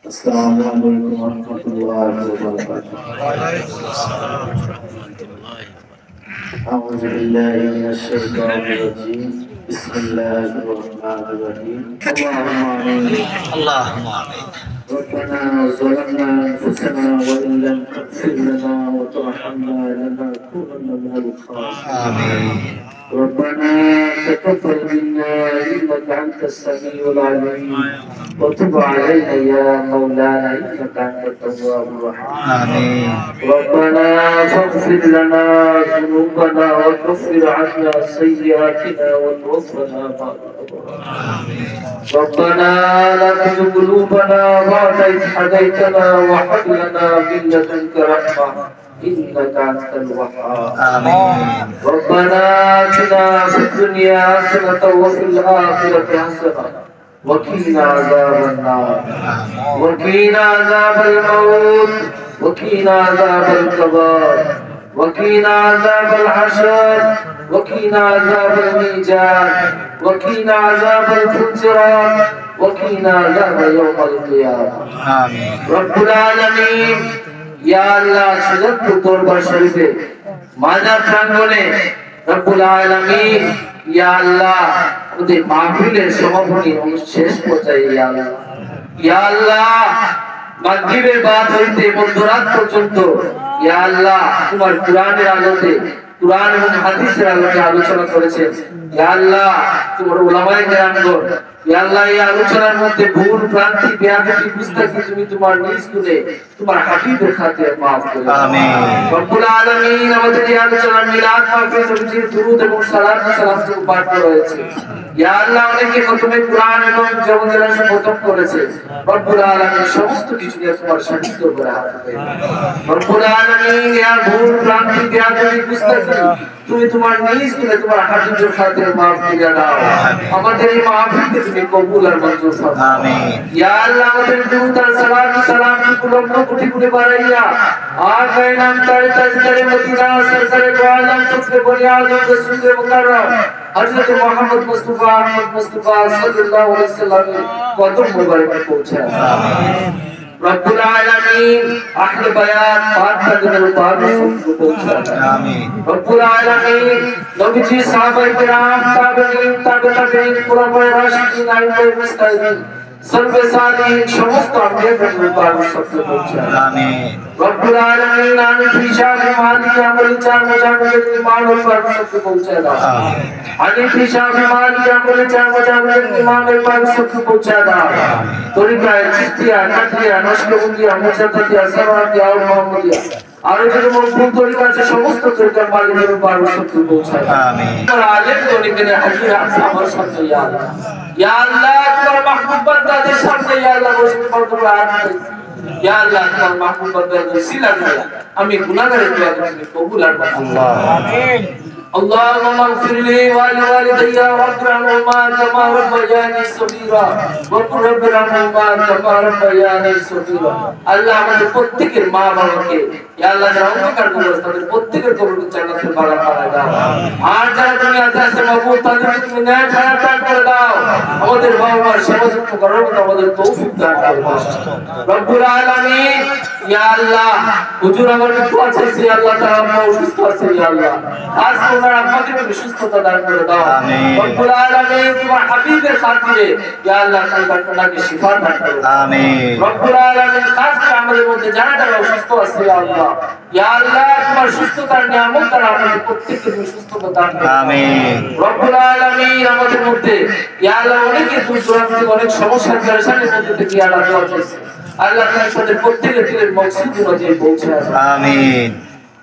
السلام عليكم ورحمة الله وبركاته. أعوذ بالله من الشيطان الرجيم. بسم الله الرحمن الرحيم. اللهم آمين. اللهم آمين. ربنا ظلمنا أنفسنا وإن لم تغفر لنا وترحمنا لنكونن من الخاسرين. آمين. ربنا تقبل منا إنك أنت السميع العليم وتب علينا يا مولانا إنك أنت التواب الرحيم. آمين. ربنا فاغفر لنا ذنوبنا وكفر عنا سيئاتنا وتوفنا مع الأبرار. ربنا لا تزغ قلوبنا بعد إذ هديتنا وهب لنا من لدنك رحمة إنك أنت الوهاب. آمين. ربنا آتنا في الدنيا حسنة وفي الآخرة حسنة وقنا عذاب النار وقنا عذاب الموت وقنا عذاب القبر وقنا عذاب الحشر وقنا عذاب الميزان وقنا عذاب الفجران وقنا عذاب يوم القيامة. آمين. رب العالمين ইয়া আল্লাহ সুদক্ষ দরবার শরীফে মাজার প্রাঙ্গণে রব্বুল আলামিন ইয়া আল্লাহ আমাদের মাহফিলের সমাপনী শেষ পর্যায়ে ইয়া আল্লাহ মাগরিবের বাদ হইতে মধ্যরাত পর্যন্ত ইয়া আল্লাহ তোমার কুরআনের আলোতে কুরআন এবং হাদিসের আলোকে আলোচনা করেছেন। ইয়া আল্লাহ তোমার উলামায়ে কেরামগণ ইয়া আল্লাহ এই আলোচনার মধ্যে ভুল ভ্রান্তি বেয়াদবি গুস্তাখি তুমি তোমার নিজ গুণে তোমার হাবিবের খাতিরে maaf করে দাও। আমিন। রব্বুল আলামিন আমাদের এই আলোচনার মিলাদ মাহফিল নবীজির দুরূদ এবং সালাত পাঠ করা হয়েছে। ইয়া আল্লাহ অনেকে প্রথমে কুরআন এবং জবরদস্ত খতম করেছে। রব্বুল আলামিন সমস্ত কিছু নিয়ে তোমার সান্নিধ্য করে হাতে রব্বুল আলামিন ইয়া ভুল ভ্রান্তি বেয়াদবি গুস্তাখি তুমি তোমার নিজ গুণে তোমার হাবিবের খাতিরে maaf করে দাও। আমাদের এই মাহফিলকে তুমি কবুল আর মঞ্জুর ফরমাও। আমিন। ইয়া আল্লাহ আমাদের দুরূদ আর সালাম কি লক্ষ কোটি কোটি বাড়াইয়া আর কায়নাম তারে তাজদারে মদিনা সরকারে দো আলম সবসে বড়ি আলম রাসূল মুকাররম হযরত মুহাম্মদ মুস্তাফা আহমদ মুস্তাফা সাল্লাল্লাহু আলাইহি সাল্লামের কদম মোবারকে পৌঁছায়। আমিন। রব্বুল আলামিন আহলে বায়াত পাক কাদের পাকে পৌঁছায়। আমিন। রব্বুল আলামিন নবীজি সাহাবায়ে কেরাম তাবেঈন তাবেঈন খুলাফায়ে রাশিদিন আইয়ুবে মুস্তাহিদিন সর্বে সালিহিন সমস্ত আম্বিয়াদের পাকে সবচেয়ে পৌঁছায়। আমিন। রব্বুল আলামিন আমিন ফিশাব মালিক আমল চার মুজাহিদ ঈমান ও পাকে সবচেয়ে পৌঁছায় দাও। আমিন। আমিন ফিশাব মালিক আমল চার মুজাহিদ ঈমান ও পাকে সবচেয়ে পৌঁছায় দাও। তরিকায়ে চিশতিয়া কাদিয়া নশবন্দিয়া মুজাদ্দিদিয়া সারাদিয়া ও মুহাম্মদিয়া আর যদি মজবুত তরিকা আছে সমস্ত তরিকার মালিকের পাকে সবচেয়ে পৌঁছায়। আমিন। আর আলেম তরিকার হাজির আছে আমার সাথে ইয়া আল্লাহ। ইয়া আল্লাহ তোমার মাহবুব বান্দাদের সামনে ইয়া আল্লাহ বসে তোমরা আছেন। ইয়া আল্লাহ তোমার মাহবুব বান্দাদের ওসিলা দিয়া আমি গুনাহগারের দোয়া তুমি কবুল আর আল্লাহ। আমিন। اللهم اغفر لي ولوالدي وارحمهما كما ربياني صغيرا وقل رب ارحمهما كما ربياني صغيرا। আল্লাহ আমাদের প্রত্যেকের মা বাবাকে ইয়া আল্লাহ যারা অন্ধকার কবর তাদের প্রত্যেকের কবরকে জান্নাতের বালা বানায় দাও। আর যারা দুনিয়াতে আছে মাবুদ তাদেরকে তুমি নেক হায়াত দান করে দাও। আমাদের বাবা মার সেবা যত্ন করার মতো আমাদের তৌফিক দান করো। রব্বুল আলামিন ইয়া আল্লাহ হুজুর আমার একটু আছে ইয়া আল্লাহ তাআলা আম্মা অসুস্থ আছে ইয়া আল্লাহ আজ তোমার আম্মাকে তুমি সুস্থতা দান করে দাও। আমিন। রব্বুল আলামিন তোমার হাবিবের খাতিরে ইয়া আল্লাহ তাআলাকে শিফা দান করো। আমিন। রব্বুল আলামিন খাস করে আমাদের মধ্যে যারা যারা অসুস্থ আছে ইয়া আল্লাহ ইয়া আল্লাহ তোমার সুস্থতার নিয়ামত দ্বারা আমাদের প্রত্যেককে তুমি সুস্থতা দান করো। আমিন। রব্বুল আলামিন আমাদের মধ্যে ইয়া আল্লাহ অনেকে দূর দূরান্ত থেকে অনেক সমস্যার পেরেশানির মধ্যে থেকে ইয়া আল্লাহ দোয়া চাইছে। আল্লাহ তাদের প্রত্যেকের দিলের মকসুদ অনুযায়ী পৌঁছায়। আমিন।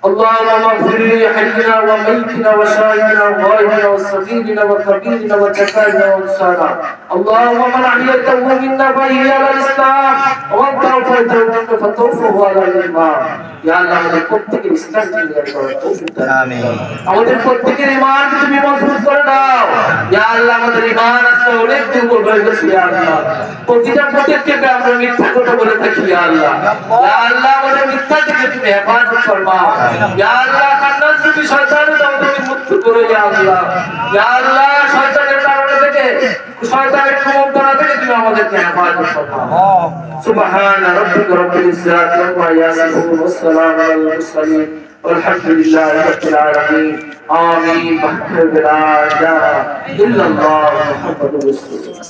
اللهم اغفر لي حينا وميتنا وشاهدنا وغائبنا وصغيرنا وكبيرنا وذكرنا وانسانا. اللهم من احييته منا فهي على الاسلام ومن توفيته منا فتوفه على الايمان. يا الله আমাদের প্রত্যেকের ইসলাম জিন্দার করো তৌফিক দাও। আমিন। আমাদের প্রত্যেকের ঈমান তুমি মজবুত করে দাও। ইয়া আল্লাহ আমাদের ঈমান আজকে অনেক দুর্বল হয়ে গেছে ইয়া আল্লাহ। প্রতিটা প্রত্যেককে আমরা মিথ্যা কথা বলে থাকি ইয়া আল্লাহ। ইয়া আল্লাহ আমাদের মিথ্যা থেকে তুমি হেফাজত ফরমাও। ইয়া আল্লাহ খান্নাস রূপী শয়তানের দাও তুমি মুক্ত করো ইয়া আল্লাহ। ইয়া আল্লাহ শয়তানের কারণে থেকে শয়তানের কুমন্ত্রণা থেকে তুমি আমাদেরকে হেফাজত ফরমাও সুবহান রাব্বিকা রাব্বিল ইজ্জাতি আম্মা ইয়াসিফুন ওয়া সালামুন আলাল মুরসালিন walhamdulillahi rabbil alamin amin la ilaha illallah muhammadur rasulullah